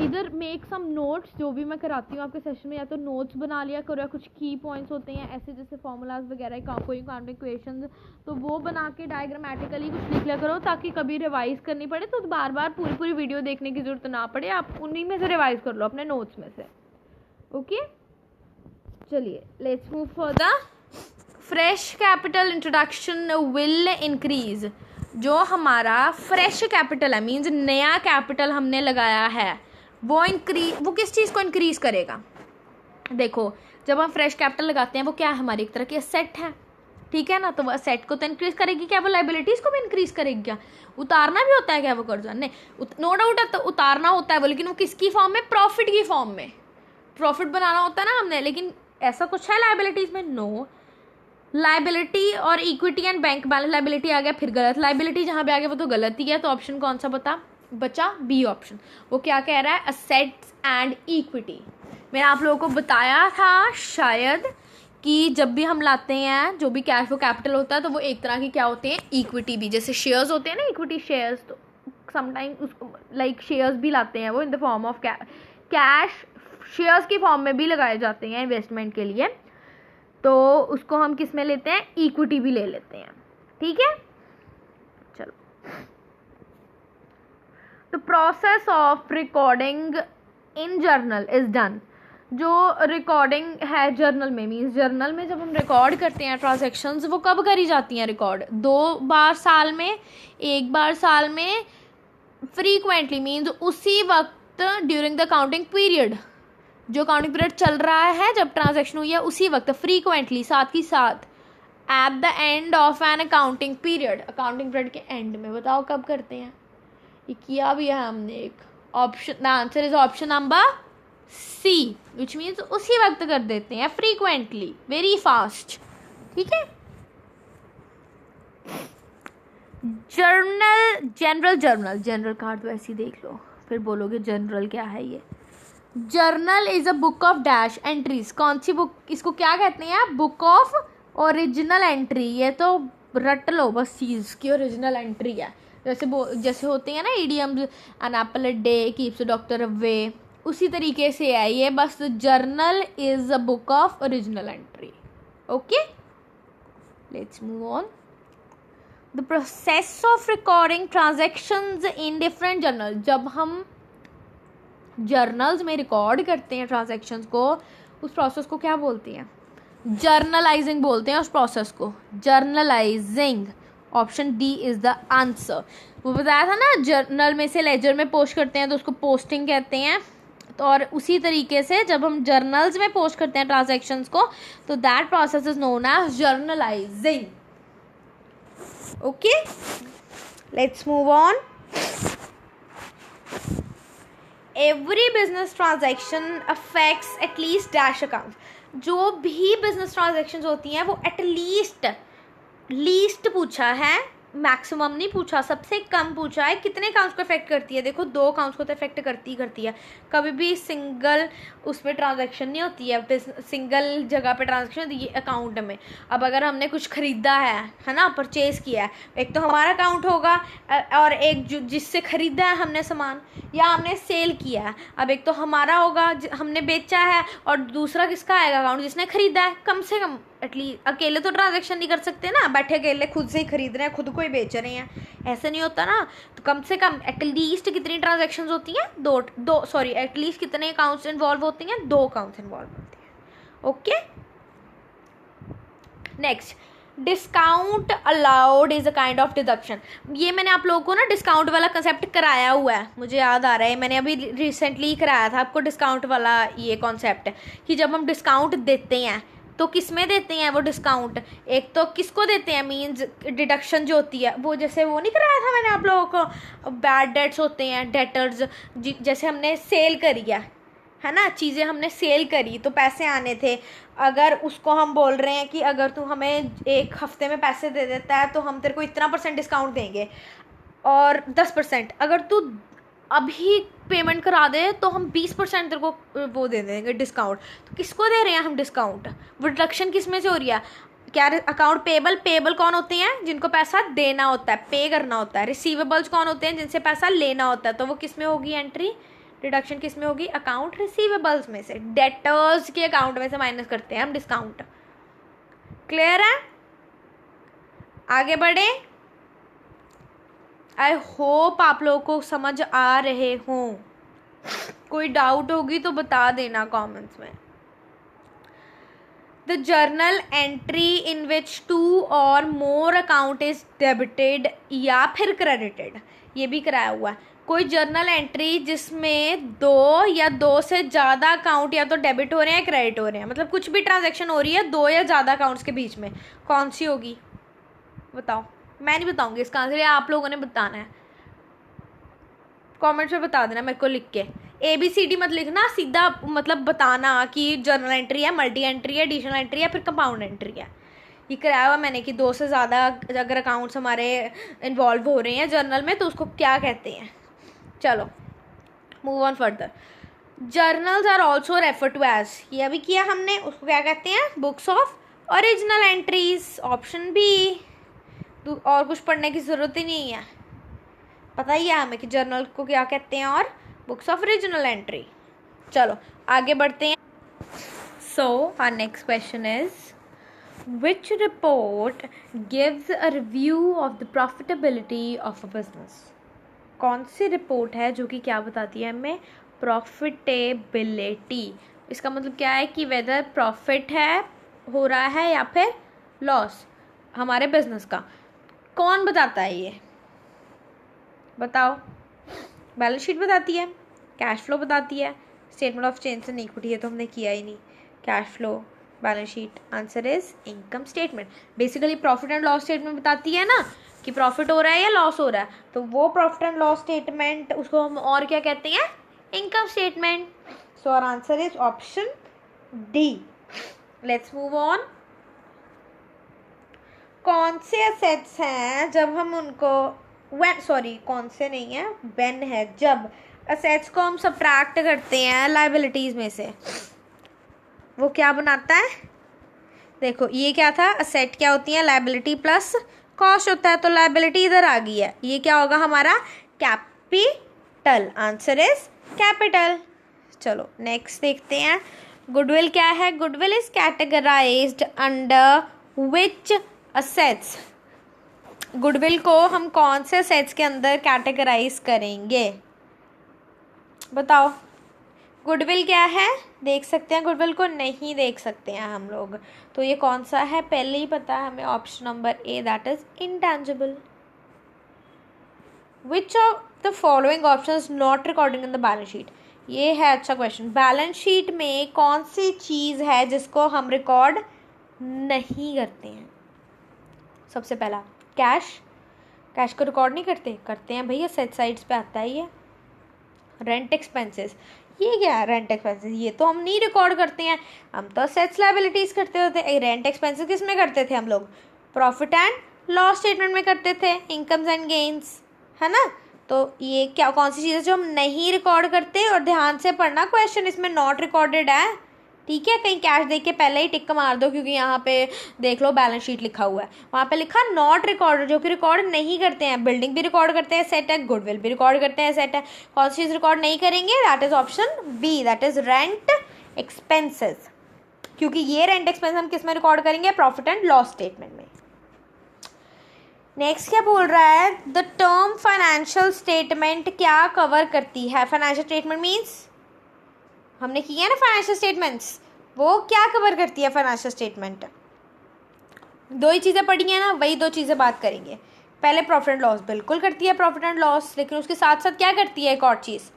Speaker 1: इधर मेक सम नोट्स, जो भी मैं कराती हूँ आपके सेशन में, या तो नोट्स बना लिया करो, या कुछ की पॉइंट्स होते हैं ऐसे जैसे फॉर्मूलाज वगैरह, कोई अकाउंटिंग इक्वेशंस, तो वो बना के डायग्रामेटिकली कुछ लिख लिया करो, ताकि कभी रिवाइज करनी पड़े तो बार बार पूरी वीडियो देखने की जरूरत ना पड़े, आप उन्हीं में से रिवाइज कर लो अपने नोट्स में से। ओके, चलिए let's move further. Fresh capital introduction will increase. जो हमारा फ्रेश कैपिटल है मीन्स नया कैपिटल हमने लगाया है, वो किस चीज़ को इंक्रीज करेगा? देखो जब हम फ्रेश कैपिटल लगाते हैं वो क्या है? हमारी एक तरह की असेट है, ठीक है ना। तो वो असेट को तो इंक्रीज करेगी क्या, वो लाइबिलिटीज़ को भी इंक्रीज करेगी क्या। उतारना भी होता है क्या वो कर्जा, नहीं, नो डाउट तो उतारना होता है वो, लेकिन वो किसकी फॉर्म में, प्रॉफिट की फॉर्म में, प्रॉफिट बनाना होता है ना हमने। लेकिन ऐसा कुछ है लाइबिलिटीज़ में, नो। लाइबिलिटी और equity and bank balance, liability आ गया फिर गलत, लाइबिलिटी जहाँ पे आ गया वो तो गलत ही है। तो ऑप्शन कौन सा बचा, बी ऑप्शन। वो क्या कह रहा है, असेट्स एंड इक्विटी। मैंने आप लोगों को बताया था शायद कि जब भी हम लाते हैं जो भी कैश फ्लो कैपिटल होता है तो वो एक तरह की क्या होते हैं, इक्विटी भी, जैसे शेयर्स होते हैं ना, इक्विटी शेयर्स, तो समटाइम उसको लाइक शेयर्स भी लाते हैं वो in the form of cash, shares की फॉर्म में भी लगाए जाते हैं इन्वेस्टमेंट के लिए। तो उसको हम किस में लेते हैं, इक्विटी भी ले लेते हैं, ठीक है। चलो, the process of recording in journal is done. जो रिकॉर्डिंग है जर्नल में, मीन्स जर्नल में जब हम रिकॉर्ड करते हैं ट्रांजैक्शंस, वो कब करी जाती हैं रिकॉर्ड, 2 बार साल में, 1 बार साल में, फ्रीक्वेंटली मीन्स उसी वक्त, ड्यूरिंग द काउंटिंग पीरियड, जो काउंटिंग पीरियड चल रहा है जब ट्रांजैक्शन हुई है उसी वक्त, फ्रीक्वेंटली साथ ही साथ, at the end of an accounting period, accounting period के एंड में। बताओ कब करते हैं, ये किया भी है हमने एक option, the answer is option number C, which means उसी वक्त कर देते हैं, फ्रीक्वेंटली, वेरी फास्ट, ठीक है। जनरल कार्ड तो ऐसे ही देख लो, फिर बोलोगे जनरल क्या है ये। Journal is a book of dash entries, कौन सी बुक, इसको क्या कहते हैं, बुक ऑफ ओरिजिनल एंट्री। ये तो रट लो बस चीज़ की ओरिजिनल एंट्री है, जैसे होते हैं ना idioms, an apple a day keeps a doctor away, उसी तरीके से है ये, बस journal is a book of original entry, okay. Let's move on. The process of recording transactions in different journal, जब हम जर्नल्स में रिकॉर्ड करते हैं ट्रांजैक्शंस को, उस प्रोसेस को क्या बोलते हैं, जर्नलाइजिंग बोलते हैं उस प्रोसेस को, journalising. Option D is the answer. वो बताया था ना, जर्नल में से लेजर में पोस्ट करते हैं तो उसको पोस्टिंग कहते हैं। तो और उसी तरीके से जब हम जर्नल्स में पोस्ट करते हैं ट्रांजैक्शंस को, तो that process is known as journalizing, okay. Let's move on. Every business transaction affects at least dash account. जो भी बिजनेस ट्रांजैक्शंस होती हैं वो लीस्ट पूछा है, मैक्सिमम नहीं पूछा, सबसे कम पूछा है। कितने अकाउंट्स को इफेक्ट करती है, देखो 2 अकाउंट्स को तो इफेक्ट करती है। कभी भी सिंगल उस पर ट्रांजैक्शन नहीं होती है, सिंगल जगह पे ट्रांजैक्शन होती है अकाउंट में। अब अगर हमने कुछ ख़रीदा है ना, परचेज़ किया है, एक तो हमारा अकाउंट होगा और एक जिससे ख़रीदा है हमने सामान, या हमने सेल किया है। अब एक तो हमारा होगा, हमने बेचा है, और दूसरा किसका आएगा अकाउंट, जिसने ख़रीदा है। कम से कम एटलीस्ट अकेले तो ट्रांजैक्शन नहीं कर सकते ना, बैठे अकेले खुद से ही खरीद रहे हैं, खुद को ही बेच रहे हैं, ऐसे नहीं होता ना। तो कम से कम एटलीस्ट कितनी ट्रांजैक्शंस होती हैं, एटलीस्ट कितने अकाउंट्स इन्वॉल्व होती हैं, 2 अकाउंट्स इन्वॉल्व होते हैं, okay. Next, discount allowed is a kind of deduction. ये मैंने आप लोगों को ना डिस्काउंट वाला कंसेप्ट कराया हुआ है, मुझे याद आ रहा है, मैंने अभी रिसेंटली कराया था आपको डिस्काउंट वाला ये कॉन्सेप्ट, कि जब हम डिस्काउंट देते हैं तो किस में देते हैं वो डिस्काउंट, एक तो किसको देते हैं, मींस डिडक्शन जो होती है वो, जैसे वो नहीं कराया था मैंने आप लोगों को, बैड डेट्स होते हैं, डेटर्स, जैसे हमने सेल करी है ना, चीज़ें हमने सेल करी तो पैसे आने थे, अगर उसको हम बोल रहे हैं कि अगर तू हमें 1 हफ्ते में पैसे दे देता है तो हम तेरे को इतना % डिस्काउंट देंगे, और 10%, अगर तू अभी पेमेंट करा दे तो हम 20% तेरे को वो दे देंगे डिस्काउंट। तो किसको दे रहे हैं हम डिस्काउंट, वो डिडक्शन किस में से हो रही है, क्या अकाउंट पेबल कौन होते हैं, जिनको पैसा देना होता है, पे करना होता है। रिसीवेबल्स कौन होते हैं, जिनसे पैसा लेना होता है। तो वो किस में होगी एंट्री, डिडक्शन किस में होगी, अकाउंट रिसीवेबल्स में से, डेटर्स के अकाउंट में से माइनस करते हैं हम डिस्काउंट। क्लियर है, आगे बढ़े। आई होप आप लोगों को समझ आ रहे हों, कोई डाउट होगी तो बता देना कमेंट्स में। द जर्नल एंट्री इन विच 2 और मोर अकाउंट इज डेबिटेड या फिर क्रेडिटेड, ये भी कराया हुआ है। कोई जर्नल एंट्री जिसमें दो या दो से ज़्यादा अकाउंट या तो डेबिट हो रहे हैं क्रेडिट हो रहे हैं, मतलब कुछ भी ट्रांजैक्शन हो रही है दो या ज़्यादा अकाउंट्स के बीच में, कौन सी होगी बताओ। मैं नहीं बताऊंगी इसका आंसर, आप लोगों ने बताना है, कमेंट्स में बता देना मेरे को लिख के। ABCD मत लिखना, सीधा मतलब बताना कि जर्नल एंट्री है, मल्टी एंट्री है, एडिशनल एंट्री है, फिर कंपाउंड एंट्री है। ये कराया हुआ मैंने कि दो से ज़्यादा अगर अकाउंट्स हमारे इन्वॉल्व हो रहे हैं जर्नल में तो उसको क्या कहते हैं। चलो move on further. Journals are also refer to as, ये अभी किया हमने, उसको क्या कहते हैं, books of original entries, option B. और कुछ पढ़ने की ज़रूरत ही नहीं है, पता ही है हमें कि जर्नल को क्या कहते हैं और बुक्स ऑफ ओरिजिनल एंट्री। चलो आगे बढ़ते हैं। So our next question is which report gives a review of the profitability of a business. कौन सी रिपोर्ट है जो कि क्या बताती है हमें, प्रॉफिटेबिलिटी। इसका मतलब क्या है कि वेदर प्रॉफिट है हो रहा है या फिर लॉस हमारे बिजनेस का। कौन बताता है ये बताओ। बैलेंस शीट बताती है, कैश फ्लो बताती है, statement of change and equity, है तो हमने किया ही नहीं। Cash flow, balance sheet, answer is income statement. Basically profit and loss statement बताती है ना कि प्रॉफिट हो रहा है या लॉस हो रहा है, तो वो प्रॉफिट एंड लॉस स्टेटमेंट उसको हम और क्या कहते हैं, income statement. So our answer is option D. Let's move on. कौन से असेट्स हैं जब हम उनको कौन से नहीं है, व्हेन है जब असेट्स को हम सब्ट्रैक्ट करते हैं लाइबिलिटीज़ में से, वो क्या बनाता है। देखो ये क्या था, असेट क्या होती है, लाइबिलिटी प्लस कॉस्ट होता है, तो लाइबिलिटी इधर आ गई है, ये क्या होगा हमारा कैपिटल। Answer is capital. चलो नेक्स्ट देखते हैं। गुडविल क्या है, goodwill is categorised under which assets. Goodwill को हम कौन से असेट्स के अंदर कैटेगराइज करेंगे बताओ। गुडविल क्या है, देख सकते हैं गुडविल को, नहीं देख सकते हैं हम लोग, तो ये कौन सा है, पहले ही पता है हमें, option number A, that is intangible. Which of the following options not recording in the balance sheet. ये है अच्छा क्वेश्चन। बैलेंस शीट में कौन सी चीज़ है जिसको हम रिकॉर्ड नहीं करते हैं। सबसे पहला कैश, कैश को रिकॉर्ड नहीं करते हैं भैया, सेट साइड्स पे आता है ये। रेंट एक्सपेंसेस, ये क्या है रेंट एक्सपेंसेस, ये तो हम नहीं रिकॉर्ड करते हैं, हम तो सेट्स लायबिलिटीज़ करते होते। रेंट एक्सपेंसेस किस में करते थे हम लोग, प्रॉफिट एंड लॉस स्टेटमेंट में करते थे, इनकम्स एंड गेन्स, है ना। तो ये क्या कौन सी चीज़ें जो हम नहीं रिकॉर्ड करते, और ध्यान से पढ़ना क्वेश्चन, इसमें नॉट रिकॉर्डेड है, ठीक है। कहीं कैश देख के पहले ही टिक मार दो, क्योंकि यहाँ पे देख लो बैलेंस शीट लिखा हुआ है, वहाँ पे लिखा नॉट रिकॉर्डेड, जो कि रिकॉर्ड नहीं करते हैं। बिल्डिंग भी रिकॉर्ड करते हैं, सेट है, गुडविल भी रिकॉर्ड करते हैं, सेट है। कौन सी चीज़ रिकॉर्ड नहीं करेंगे, that is option B, that is rent expenses, क्योंकि ये रेंट एक्सपेंस हम किस में रिकॉर्ड करेंगे, प्रॉफिट एंड लॉस स्टेटमेंट में। नेक्स्ट क्या बोल रहा है, द टर्म फाइनेंशियल स्टेटमेंट क्या कवर करती है। फाइनेंशियल स्टेटमेंट मीन्स हमने किया ना फाइनेंशियल स्टेटमेंट्स, वो क्या कवर करती है फाइनेंशियल स्टेटमेंट। दो ही चीज़ें पढ़ी हैं ना, वही दो चीज़ें बात करेंगे। पहले प्रॉफिट एंड लॉस बिल्कुल करती है, प्रॉफिट एंड लॉस, लेकिन उसके साथ साथ क्या करती है, एक और चीज़,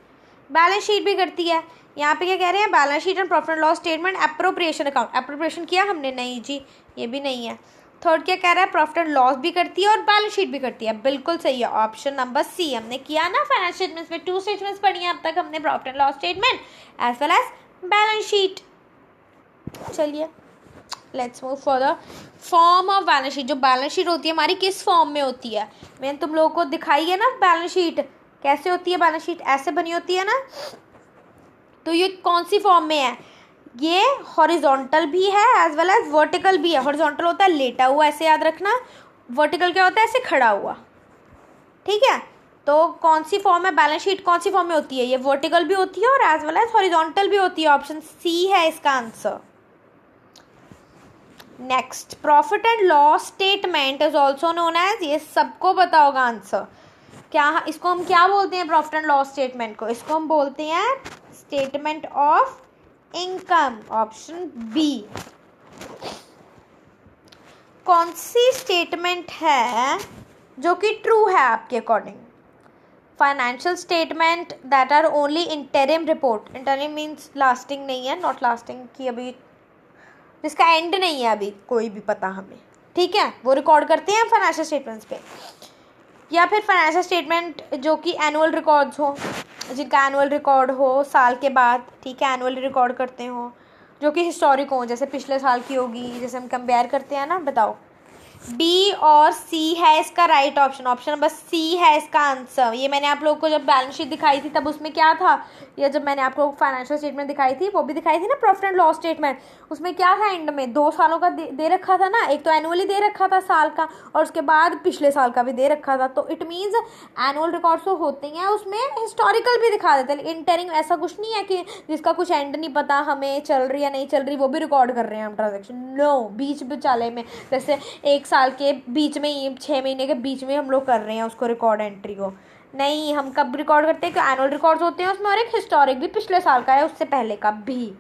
Speaker 1: बैलेंस शीट भी करती है। यहाँ पे क्या कह रहे हैं, balance sheet and profit and loss statement, appropriation account, appropriation किया हमने, नहीं जी ये भी नहीं है। थर्ड क्या कह रहा है, प्रॉफिट एंड लॉस भी करती है और बैलेंस शीट भी करती है, बिल्कुल सही है, ऑप्शन नंबर सी। हमने किया ना फाइनेंशियल स्टेटमेंट्स में 2 स्टेटमेंट्स पढ़ी हैं अब तक हमने, profit and loss statement as well as balance sheet. चलिए let's move for the form of balance sheet. जो बैलेंस शीट होती है हमारी किस फॉर्म में होती है, मैंने तुम लोगों को दिखाई है ना बैलेंस शीट कैसे होती है। बैलेंस शीट ऐसे बनी होती है ना, तो ये कौन सी फॉर्म में है, ये हॉरिजॉन्टल भी है एज वेल एज वर्टिकल भी है। हॉरिजॉन्टल होता है लेटा हुआ, ऐसे याद रखना, वर्टिकल क्या होता है, ऐसे खड़ा हुआ, ठीक है। तो कौन सी फॉर्म है बैलेंस शीट, कौन सी फॉर्म में होती है, ये वर्टिकल भी होती है और एज वेल एज हॉरिजॉन्टल भी होती है, ऑप्शन सी है इसका answer. Next, profit and loss statement is also known as, ये सबको पता होगा आंसर, क्या इसको हम क्या बोलते हैं, प्रॉफिट एंड लॉस स्टेटमेंट को, इसको हम बोलते हैं statement of income, option B. कौन सी स्टेटमेंट है जो कि ट्रू है आपके according, financial statement that are only interim report, interim means lasting नहीं है, नॉट लास्टिंग की अभी जिसका एंड नहीं है अभी कोई भी पता हमें, ठीक है, वो रिकॉर्ड करते हैं फाइनेंशियल स्टेटमेंट्स पे। या फिर फाइनेंशियल स्टेटमेंट जो कि एनुअल रिकॉर्ड्स हो, जिनका एनुअल रिकॉर्ड हो साल के बाद, ठीक है, एनुअली रिकॉर्ड करते हो, जो कि हिस्टोरिक हो, जैसे पिछले साल की होगी, जैसे हम कंपेयर करते हैं ना। बताओ डी और सी है इसका right option, option number C है इसका आंसर। ये मैंने आप लोगों को जब बैलेंस शीट दिखाई थी तब उसमें क्या था, या जब मैंने आप लोगों को फाइनेंशियल स्टेटमेंट दिखाई थी वो भी दिखाई थी ना, प्रॉफिट एंड लॉस स्टेटमेंट, उसमें क्या था एंड में 2 सालों का दे रखा था ना, एक तो एनुअली दे रखा था साल का और उसके बाद पिछले साल का भी दे रखा था। तो इट मीन्स एनुअल रिकॉर्ड्स तो होते हैं, उसमें हिस्टोरिकल भी दिखा देते हैं। इंटरिम ऐसा कुछ नहीं है कि जिसका कुछ एंड नहीं पता हमें, चल रही या नहीं चल रही, वो भी रिकॉर्ड कर रहे हैं हम ट्रांजेक्शन, नो, बीच बिचाले में, जैसे 1 साल के बीच में ही 6 महीने के बीच में हम लोग कर रहे हैं उसको रिकॉर्ड एंट्री को, नहीं, हम कब रिकॉर्ड करते हैं कि एनुअल रिकॉर्ड्स होते हैं उसमें, और एक हिस्टोरिक भी पिछले साल का है, उससे पहले का भी।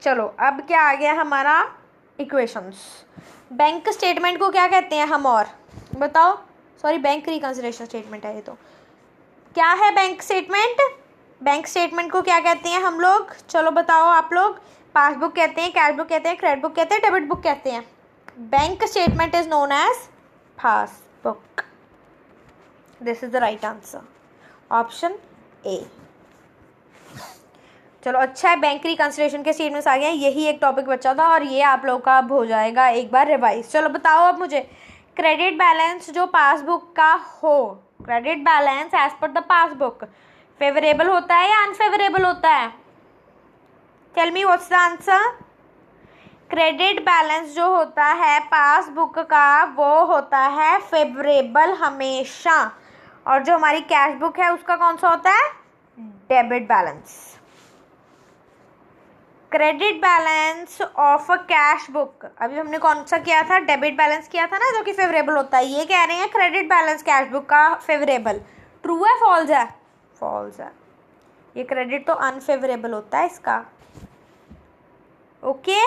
Speaker 1: चलो अब क्या आ गया हमारा इक्वेशंस। बैंक स्टेटमेंट को क्या कहते हैं हम, और बताओ, सॉरी बैंक रिकंसिलिएशन स्टेटमेंट है ये, तो क्या है बैंक स्टेटमेंट, बैंक स्टेटमेंट को क्या कहते हैं हम लोग, चलो बताओ आप लोग। पासबुक कहते हैं, कैश बुक कहते हैं, क्रेडिट बुक कहते हैं, डेबिट बुक कहते हैं। Bank statement is known as passbook, this is the right answer, option A. चलो अच्छा है, बैंक रिकंसिलिएशन के स्टेटमेंट्स आ गए हैं, यही एक टॉपिक बचा था और ये आप लोग का अब हो जाएगा एक बार रिवाइज। चलो बताओ अब मुझे, क्रेडिट बैलेंस जो पासबुक का हो, credit balance as per the passbook favourable होता है या अनफेवरेबल होता है, tell me what's the answer. Credit balance जो होता है पासबुक का वो होता है फेवरेबल हमेशा, और जो हमारी कैश बुक है उसका कौन सा होता है, debit balance. Credit balance of a cash book, अभी हमने कौन सा किया था, डेबिट बैलेंस किया था ना, जो कि फेवरेबल होता है। ये कह रहे हैं क्रेडिट बैलेंस कैश बुक का फेवरेबल, ट्रू है फॉल्स है, फॉल्स है, ये क्रेडिट तो अनफेवरेबल होता है इसका, ओके।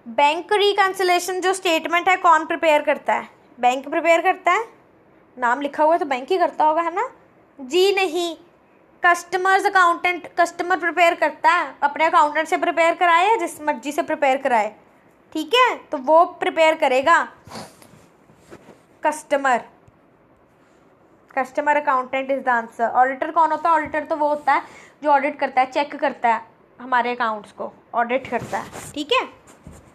Speaker 1: बैंक रिकंसिलिएशन जो स्टेटमेंट है कौन प्रिपेयर करता है, बैंक प्रिपेयर करता है, नाम लिखा हुआ है तो बैंक ही करता होगा, है ना, जी नहीं, कस्टमर्स अकाउंटेंट, कस्टमर प्रिपेयर करता है, अपने अकाउंटेंट से प्रिपेयर कराए या जिस मर्जी से प्रिपेयर कराए, ठीक है, तो वो प्रिपेयर करेगा customer, customer accountant is the answer. Auditor कौन होता है, ऑडिटर तो वो होता है जो ऑडिट करता है, चेक करता है हमारे अकाउंट्स को, ऑडिट करता है, ठीक है,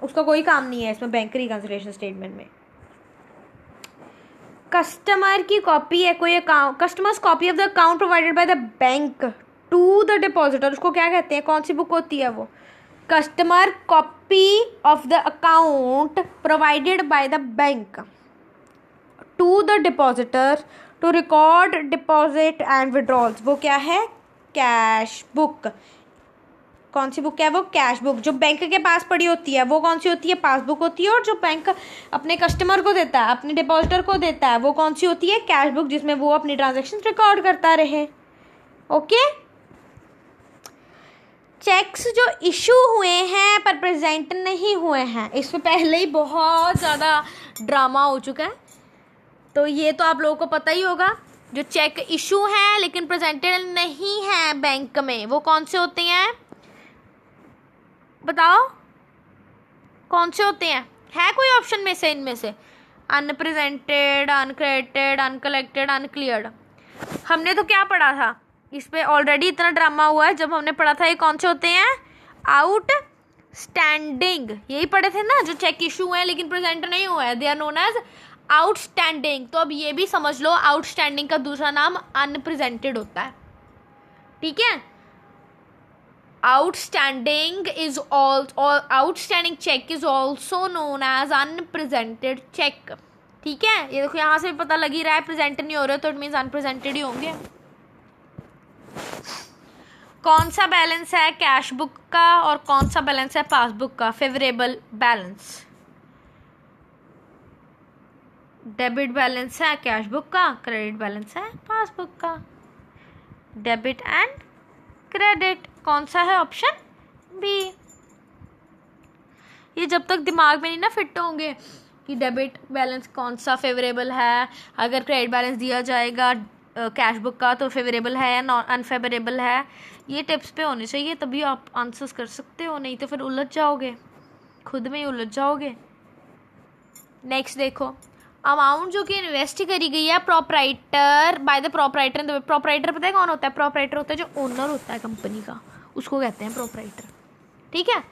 Speaker 1: उसका कोई काम नहीं है इसमें बैंक रिकंसिलिएशन स्टेटमेंट में। कस्टमर की कॉपी है कोई account, customer's copy of the account provided by the bank to the depositor, उसको क्या कहते हैं, कौन सी बुक होती है वो, customer copy of the account provided by the bank to the depositor to record deposit and withdrawals, वो क्या है, कैश बुक। कौन सी बुक है वो, कैश बुक। जो बैंक के पास पड़ी होती है वो कौन सी होती है, पासबुक होती है, और जो बैंक अपने कस्टमर को देता है, अपने डिपॉजिटर को देता है, वो कौन सी होती है, कैश बुक, जिसमें वो अपनी ट्रांजैक्शंस रिकॉर्ड करता रहे, ओके। चेक्स जो इशू हुए हैं पर प्रेजेंट नहीं हुए हैं, इसमें पहले ही बहुत ज़्यादा ड्रामा हो चुका है, तो ये तो आप लोगों को पता ही होगा। जो चेक इशू हैं लेकिन प्रेजेंटेड नहीं है बैंक में, वो कौन से होते हैं, बताओ कौन से होते हैं, है कोई ऑप्शन में से, इनमें से, अनप्रेजेंटेड, अनक्रेडिटेड, अनकलेक्टेड, अनक्लियर्ड। हमने तो क्या पढ़ा था, इस पे ऑलरेडी इतना ड्रामा हुआ है, जब हमने पढ़ा था ये कौन से होते हैं, आउट स्टैंडिंग, यही पढ़े थे ना, जो चेक इशू है लेकिन प्रेजेंट नहीं हुआ है, they are known as outstanding. तो अब ये भी समझ लो आउटस्टैंडिंग का दूसरा नाम अनप्रेजेंटेड होता है, ठीक है। Outstanding is outstanding cheque is also known as unpresented cheque, ठीक है। ये देखो यहाँ से भी पता लग ही रहा है, प्रेजेंट नहीं हो रहे तो इट मीन्स अनप्रेजेंटेड ही होंगे। कौन सा बैलेंस है कैश बुक का और कौन सा बैलेंस है पासबुक का, फेवरेबल बैलेंस, डेबिट बैलेंस है कैश बुक का, क्रेडिट बैलेंस है पासबुक का, डेबिट एंड क्रेडिट, कौन सा है, ऑप्शन बी। ये जब तक दिमाग में नहीं ना फिट होंगे कि डेबिट बैलेंस कौन सा फेवरेबल है, अगर क्रेडिट बैलेंस दिया जाएगा कैश बुक का तो फेवरेबल है या नॉन अनफेवरेबल है। ये टिप्स पे होने चाहिए, तभी आप आंसर्स कर सकते हो, नहीं तो फिर उलझ जाओगे, खुद में ही उलझ जाओगे। नेक्स्ट देखो, अमाउंट जो कि इन्वेस्ट करी गई है proprietor by the proprietor. Proprietor पता है कौन होता है? प्रोपराइटर होता है जो ओनर होता है कंपनी का, उसको कहते हैं प्रोपराइटर। ठीक है,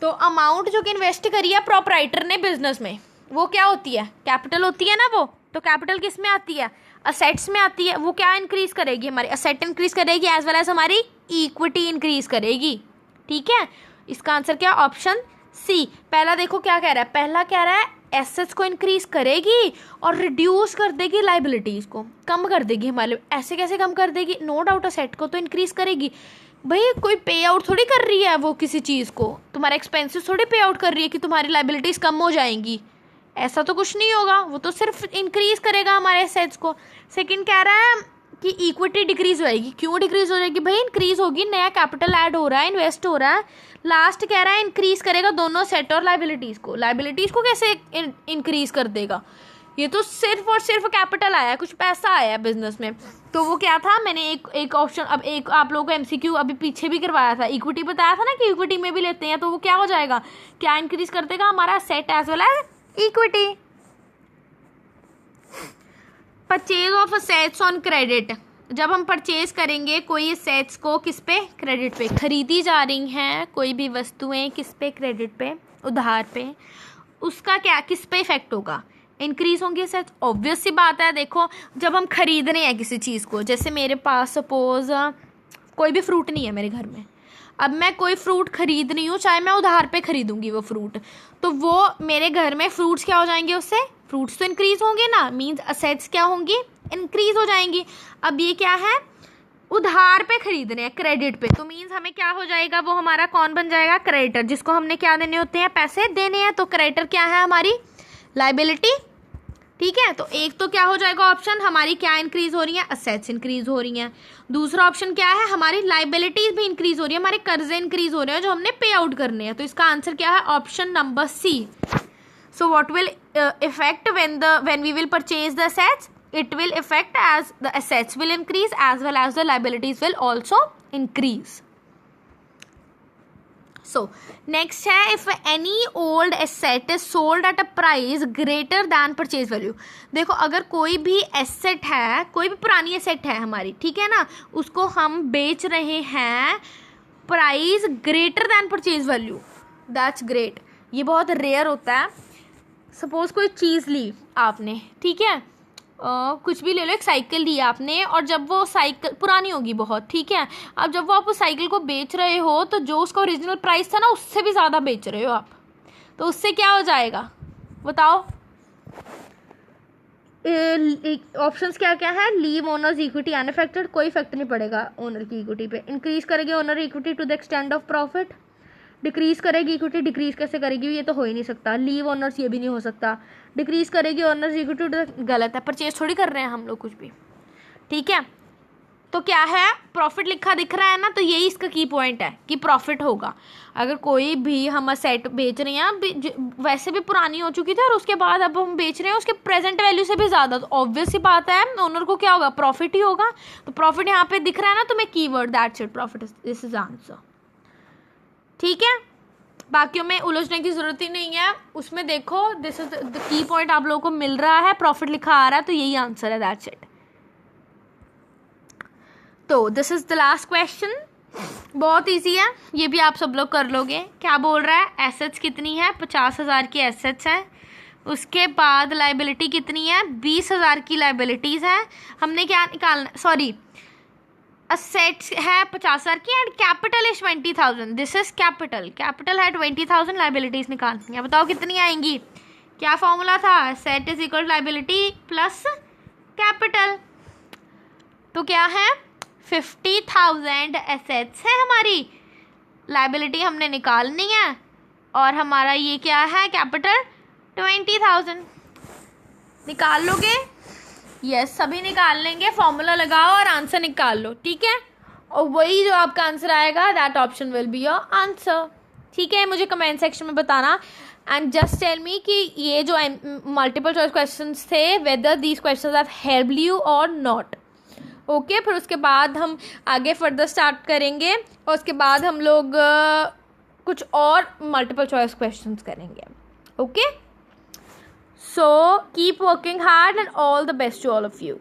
Speaker 1: तो अमाउंट जो कि इन्वेस्ट करी है प्रोपराइटर ने बिजनेस में, वो क्या होती है? कैपिटल होती है ना वो। तो कैपिटल किस में आती है? असेट्स में आती है। वो क्या इंक्रीज करेगी? हमारी असेट इंक्रीज करेगी एज वेल एज हमारी इक्विटी इंक्रीज करेगी। ठीक है, इसका आंसर क्या? Option C. पहला देखो क्या कह रहा है, पहला कह रहा है एसेट्स को इंक्रीज करेगी और रिड्यूस कर देगी लाइबिलिटीज को, कम कर देगी हमारे। ऐसे कैसे कम कर देगी? नो डाउट असेट को तो इंक्रीज करेगी। भाई कोई पे आउट थोड़ी कर रही है वो किसी चीज़ को, तुम्हारे एक्सपेंसेस थोड़ी पे आउट कर रही है कि तुम्हारी लाइबिलिटीज कम हो जाएंगी, ऐसा तो कुछ नहीं होगा। वो तो सिर्फ इंक्रीज करेगा हमारे एसेट्स को। सेकंड कह रहा है कि इक्विटी डिक्रीज हो जाएगी। क्यों डिक्रीज हो जाएगी? भाई इंक्रीज होगी, नया कैपिटल ऐड हो रहा है, इन्वेस्ट हो रहा है। लास्ट कह रहा है इंक्रीज करेगा दोनों सेट और लाइबिलिटीज को। लाइबिलिटीज को कैसे इंक्रीज कर देगा? ये तो सिर्फ और सिर्फ कैपिटल आया, कुछ पैसा आया बिजनेस में। तो वो क्या था? मैंने एक ऑप्शन, अब एक आप लोगों को एमसीक्यू अभी पीछे भी करवाया था, इक्विटी बताया था ना कि इक्विटी में भी लेते हैं। तो वो क्या हो जाएगा? क्या इंक्रीज कर देगा? हमारा set as well as equity. Purchase of assets on credit. जब हम परचेज करेंगे कोई असेट्स को, किस पे? क्रेडिट पे। खरीदी जा रही हैं कोई भी वस्तुएं, किस पे? क्रेडिट पे, उधार पे। उसका क्या, किस पे इफेक्ट होगा? इंक्रीज होंगे असेट्स। ऑब्वियस सी बात है। देखो जब हम खरीद रहे हैं किसी चीज़ को, जैसे मेरे पास सपोज कोई भी फ्रूट नहीं है मेरे घर में, अब मैं कोई फ्रूट खरीद रही हूँ, चाहे मैं उधार पे खरीदूंगी वो फ्रूट, तो वो मेरे घर में फ्रूट्स क्या हो जाएंगे? उससे फ्रूट्स तो इंक्रीज होंगे ना, मीन्स असेट्स क्या होंगी? इंक्रीज हो जाएंगी। अब ये क्या है? उधार पे खरीद रहे हैं, क्रेडिट पे, तो मीन्स हमें क्या हो जाएगा? वो हमारा कौन बन जाएगा? क्रेडिटर, जिसको हमने क्या देने होते हैं? पैसे देने हैं। तो क्रेडिटर क्या है? हमारी लाइबिलिटी। ठीक है, तो एक तो क्या हो जाएगा ऑप्शन, हमारी क्या इंक्रीज हो रही है? असेट्स इंक्रीज हो रही हैं। दूसरा ऑप्शन क्या है? हमारी लाइबिलिटीज भी इंक्रीज हो रही है, हमारे कर्जे इंक्रीज हो रहे हैं जो हमने पे आउट करने हैं। तो इसका आंसर क्या है? Option number C. So what will effect when we will purchase the assets? It will affect as the assets will increase as well as the liabilities will also increase. So next है, if any old asset is sold at a price greater than purchase value. देखो अगर कोई भी एसेट है, कोई भी पुरानी एसेट है हमारी, ठीक है ना, उसको हम बेच रहे हैं price greater than purchase value, that's great. ये बहुत रेयर होता है। सपोज कोई चीज़ ली आपने, ठीक है, कुछ भी ले लो, एक साइकिल ली आपने, और जब वो साइकिल पुरानी होगी बहुत, ठीक है, अब जब वो आप उस साइकिल को बेच रहे हो तो जो उसका ओरिजिनल प्राइस था ना उससे भी ज़्यादा बेच रहे हो आप, तो उससे क्या हो जाएगा बताओ? ऑप्शंस क्या क्या है? लीव ओनर्स इक्विटी अनअफेक्टेड, कोई इफेक्ट नहीं पड़ेगा ओनर की इक्विटी पे। इंक्रीज करेगी owner equity to the extent of profit, decrease करेगी इक्विटी, डिक्रीज कैसे करेगी? ये तो हो ही नहीं सकता। लीव ओनर्स, ये भी नहीं हो सकता। डिक्रीज करेगी ओनर्स इक्विटी, गलत है, परचेज थोड़ी कर रहे हैं हम लोग कुछ भी, ठीक है। तो क्या है? प्रॉफिट लिखा दिख रहा है ना, तो यही इसका की पॉइंट है कि प्रॉफिट होगा। अगर कोई भी हम असेट बेच रहे हैं, वैसे भी पुरानी हो चुकी थी और उसके बाद अब हम बेच रहे हैं उसके प्रेजेंट वैल्यू से भी ज़्यादा, तो ऑब्वियस सी बात है ओनर को क्या होगा? प्रॉफिट ही होगा। तो प्रॉफिट यहाँ पे दिख रहा है ना, तो मैं keyword that's it, profit, this is answer, ठीक है। बाकियों में उलझने की जरूरत ही नहीं है, उसमें देखो this is the key point आप लोगों को मिल रहा है, प्रॉफिट लिखा आ रहा है, तो यही आंसर है, दैट्स इट। तो this is the last question, बहुत इजी है, ये भी आप सब लोग कर लोगे। क्या बोल रहा है? एसेट्स कितनी है? 50,000 की एसेट्स है। उसके बाद लाइबिलिटी कितनी है? 20,000 की लाइबिलिटीज है। हमने क्या निकालना? सॉरी, असेट्स है 50,000 की and capital is 20,000। This is capital, capital है 20,000, लाइबिलिटीज निकालनी है। बताओ कितनी आएंगी? क्या फॉर्मूला था? Asset is equal liability plus capital. तो क्या है? 50,000 एसेट्स है हमारी, लाइबिलिटी हमने निकालनी है, और हमारा ये क्या है? कैपिटल 20,000। निकाल लोगे? यस, सभी निकाल लेंगे। फॉर्मूला लगाओ और आंसर निकाल लो, ठीक है। और वही जो आपका आंसर आएगा that option will be your answer, ठीक है। मुझे कमेंट सेक्शन में बताना एंड जस्ट टेल मी कि ये जो मल्टीपल चॉइस क्वेश्चंस थे whether these questions have helped you और नॉट. ओके, फिर उसके बाद हम आगे फर्दर स्टार्ट करेंगे और उसके बाद हम लोग कुछ और मल्टीपल चॉइस क्वेश्चंस करेंगे. Okay, so keep working hard and all the best to all of you.